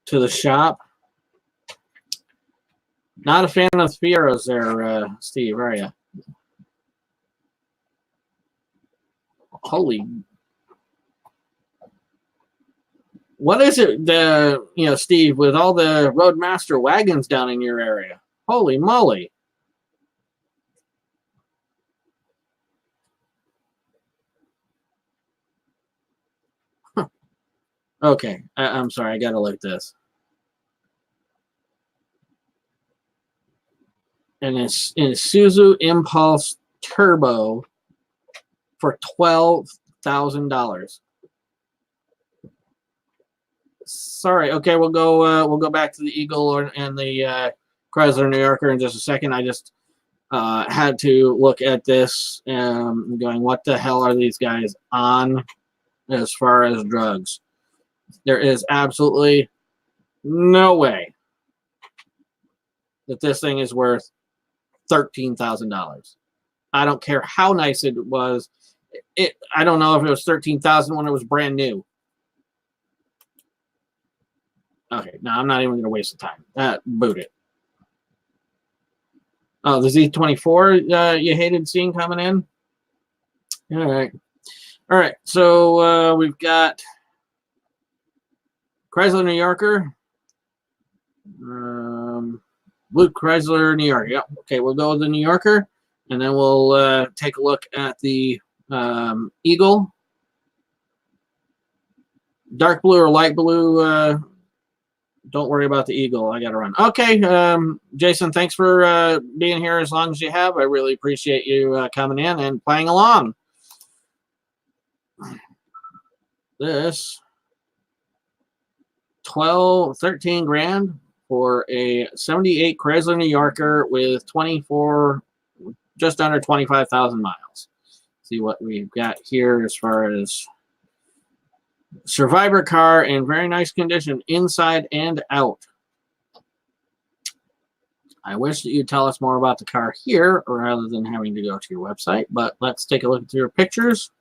to the shop. Not a fan of Fieros there, Steve, are you? Holy, what is it, Steve, with all the Roadmaster wagons down in your area? Holy moly. Huh. Okay, I'm sorry, I gotta look at this. And it's in Isuzu Impulse Turbo for $12,000. Sorry. Okay, we'll go back to the Eagle and the Chrysler New Yorker in just a second. I just had to look at this and going, what the hell are these guys on as far as drugs? There is absolutely no way that this thing is worth $13,000. I don't care how nice it was. I don't know if it was $13,000 when it was brand new. Okay, no, I'm not even going to waste the time. Boot it. Oh, the Z24 you hated seeing coming in? All right. So we've got Chrysler New Yorker. Blue Chrysler New Yorker. Yep. Okay, we'll go with the New Yorker, and then we'll take a look at the Eagle. Dark blue or light blue. Don't worry about the Eagle. I got to run. Okay, Jason, thanks for being here as long as you have. I really appreciate you coming in and playing along. This 13 grand for a 78 Chrysler New Yorker with just under 25,000 miles. See what we've got here as far as Survivor car in very nice condition inside and out. I wish that you'd tell us more about the car here rather than having to go to your website, but let's take a look at your pictures.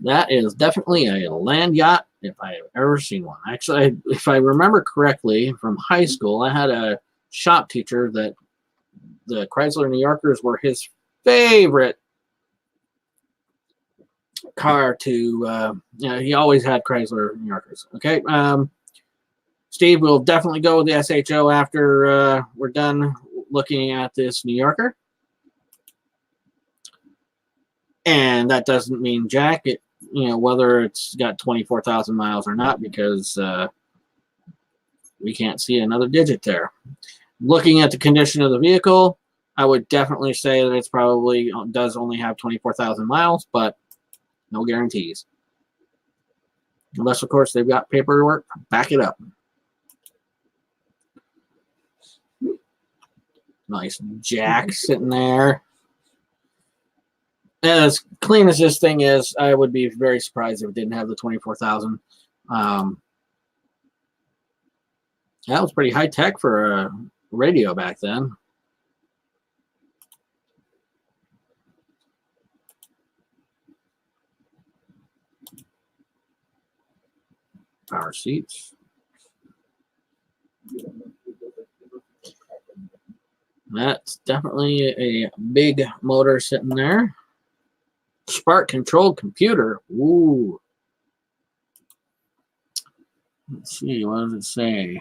That is definitely a land yacht if I have ever seen one. Actually, if I remember correctly from high school, I had a shop teacher that the Chrysler New Yorkers were his favorite car to, he always had Chrysler New Yorkers. Okay. Steve, we'll definitely go with the SHO after we're done looking at this New Yorker. And that doesn't mean jack. It, whether it's got 24,000 miles or not, because we can't see another digit there. Looking at the condition of the vehicle, I would definitely say that it's probably does only have 24,000 miles, but no guarantees. Unless, of course, they've got paperwork to back it up. Nice jack sitting there. As clean as this thing is, I would be very surprised if it didn't have the 24,000. That was pretty high tech for a radio back then. Power seats. That's definitely a big motor sitting there. Spark controlled computer. Ooh. Let's see, what does it say?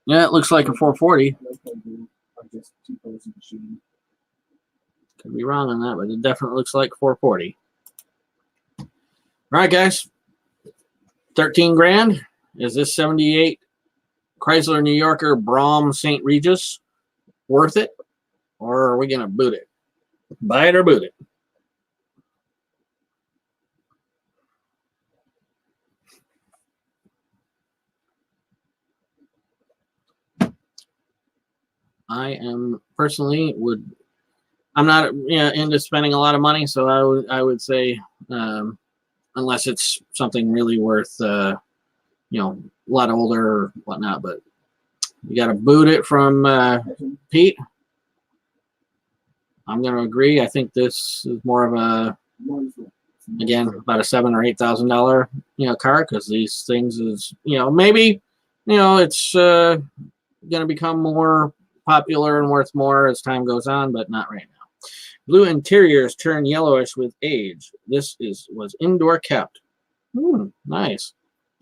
Yeah, it looks like a 440. Could be wrong on that, but it definitely looks like 440. All right, guys. 13 grand. Is this 78 Chrysler New Yorker Brougham St. Regis worth it? Or are we going to boot it? Buy it or boot it? I am personally I'm not into spending a lot of money, so I would say unless it's something really worth a lot older or whatnot, but you got to boot it from Pete. I'm going to agree. I think this is more of a, again, about a $7,000 or $8,000 car, because these things is maybe it's going to become more popular and worth more as time goes on, but not right now. Blue interiors turn yellowish with age. This was indoor kept. Nice.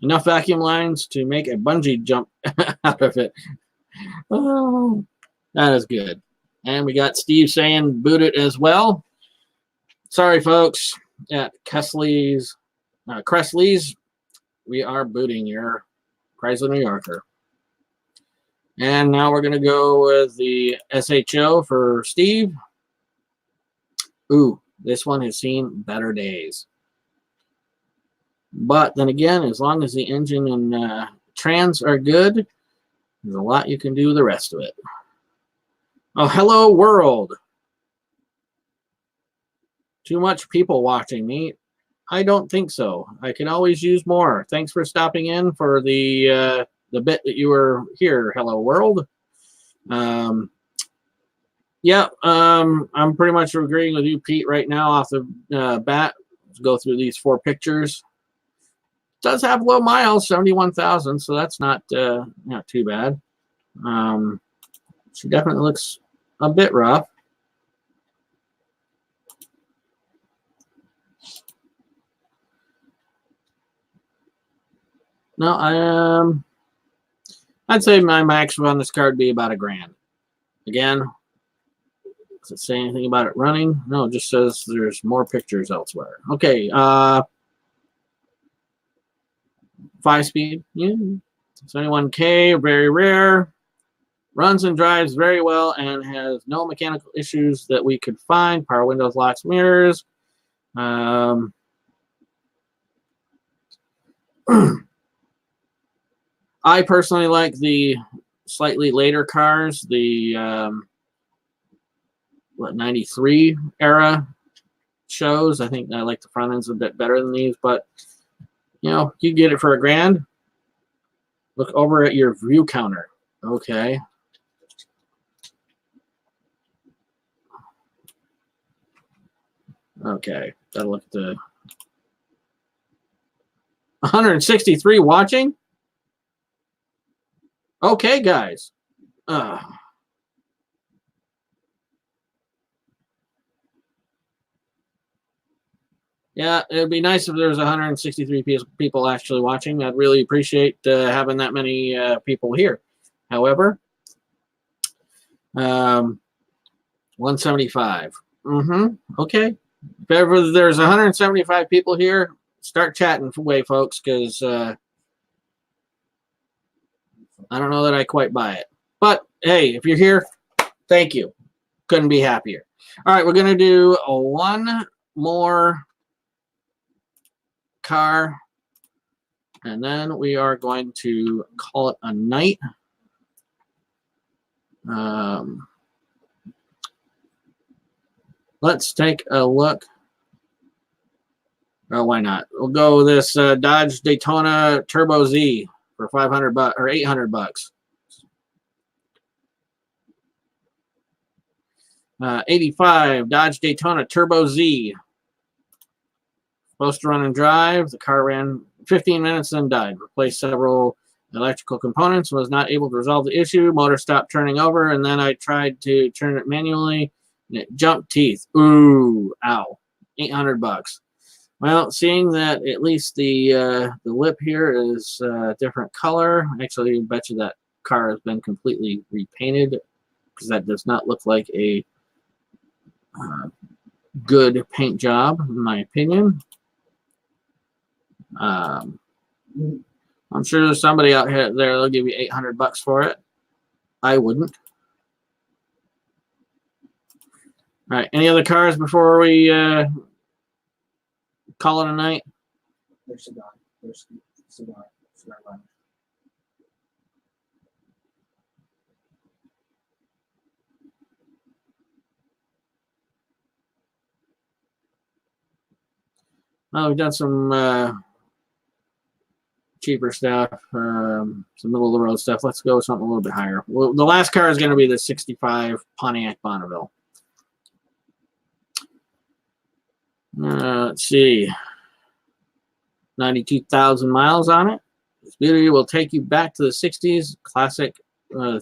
Enough vacuum lines to make a bungee jump out of it. Oh, that is good. And we got Steve saying boot it as well. Sorry, folks. At Cressley's, we are booting your Chrysler New Yorker. And now we're going to go with the SHO for Steve. Ooh, this one has seen better days. But then again, as long as the engine and trans are good, there's a lot you can do with the rest of it. Oh, hello, world. Too much people watching me. I don't think so. I can always use more. Thanks for stopping in for the bit that you were here. Hello, world. I'm pretty much agreeing with you, Pete, right now off the bat. Let's go through these 4 pictures. It does have low miles, 71,000, so that's not too bad. She definitely looks a bit rough. No, I'd say my max on this card would be about $1,000. Again, does it say anything about it running? No, it just says there's more pictures elsewhere. Okay, 5-speed, yeah, 71K, very rare. Runs and drives very well and has no mechanical issues that we could find. Power windows, locks, mirrors. I personally like the slightly later cars, the 93 era shows. I think I like the front ends a bit better than these, but you get it for $1,000. Look over at your view counter. Okay. Okay, gotta look at the 163 watching. Okay, guys. Yeah, it'd be nice if there was 163 people actually watching. I'd really appreciate having that many people here. However, 175. Okay. If ever there's 175 people here, start chatting away, folks, because I don't know that I quite buy it. But hey, if you're here, thank you. Couldn't be happier. All right, we're going to do one more car, and then we are going to call it a night. Let's take a look. Oh, why not? We'll go with this Dodge Daytona Turbo Z for $500 or $800. 85 Dodge Daytona Turbo Z. Supposed to run and drive. The car ran 15 minutes and died. Replaced several electrical components. Was not able to resolve the issue. Motor stopped turning over, and then I tried to turn it manually, and it jumped teeth. Ooh, ow. $800. Well, seeing that at least the lip here is a different color. Actually, I bet you that car has been completely repainted, because that does not look like a good paint job, in my opinion. I'm sure there's somebody out here there that'll give you $800 for it. I wouldn't. All right, any other cars before we call it a night? There's cigar. There's cigar. Cigar lounge. Oh, we've done some cheaper stuff, some middle of the road stuff. Let's go with something a little bit higher. Well, the last car is going to be the 65 Pontiac Bonneville. Let's see. 92,000 miles on it. This beauty will take you back to the 60s. Classic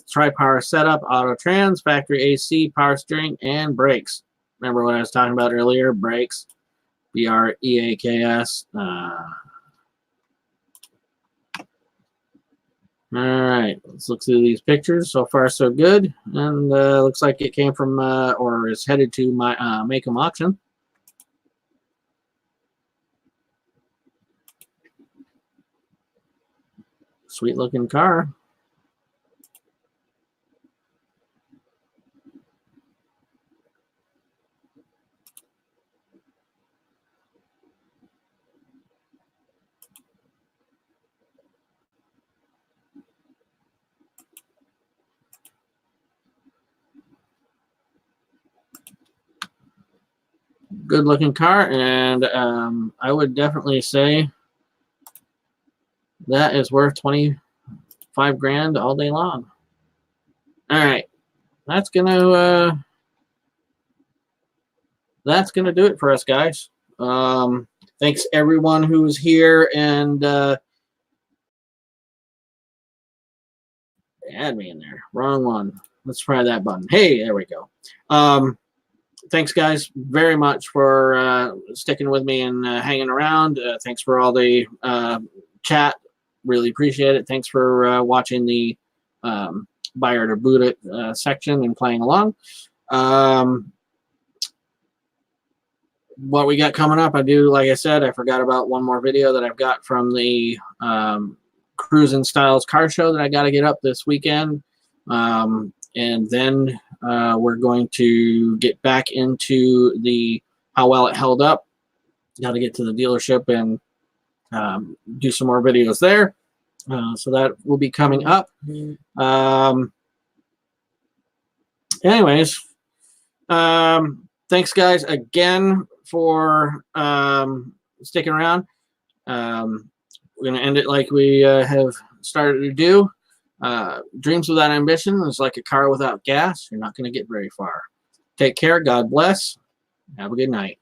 tri-power setup, auto trans, factory AC, power steering, and brakes. Remember what I was talking about earlier? Brakes. B-R-E-A-K-S. All right, let's look through these pictures. So far, so good. And looks like it came from or is headed to my make 'em auction. Sweet looking car. Good looking car, and I would definitely say that is worth 25 grand all day long. All right, that's gonna do it for us, guys. Thanks everyone who's here, and add me in there. Wrong one. Let's try that button. Hey, there we go. Thanks, guys, very much for sticking with me and hanging around. Thanks for all the chat. Really appreciate it. Thanks for watching the buy it or boot it section and playing along. What we got coming up, like I said, I forgot about one more video that I've got from the Cruisin' Styles car show that I got to get up this weekend. And then we're going to get back into the how well it held up. Got to get to the dealership and do some more videos there. So that will be coming up. Anyways, thanks, guys, again for sticking around. We're going to end it like we have started to do. Dreams without ambition is like a car without gas. You're not going to get very far. Take care. God bless. Have a good night.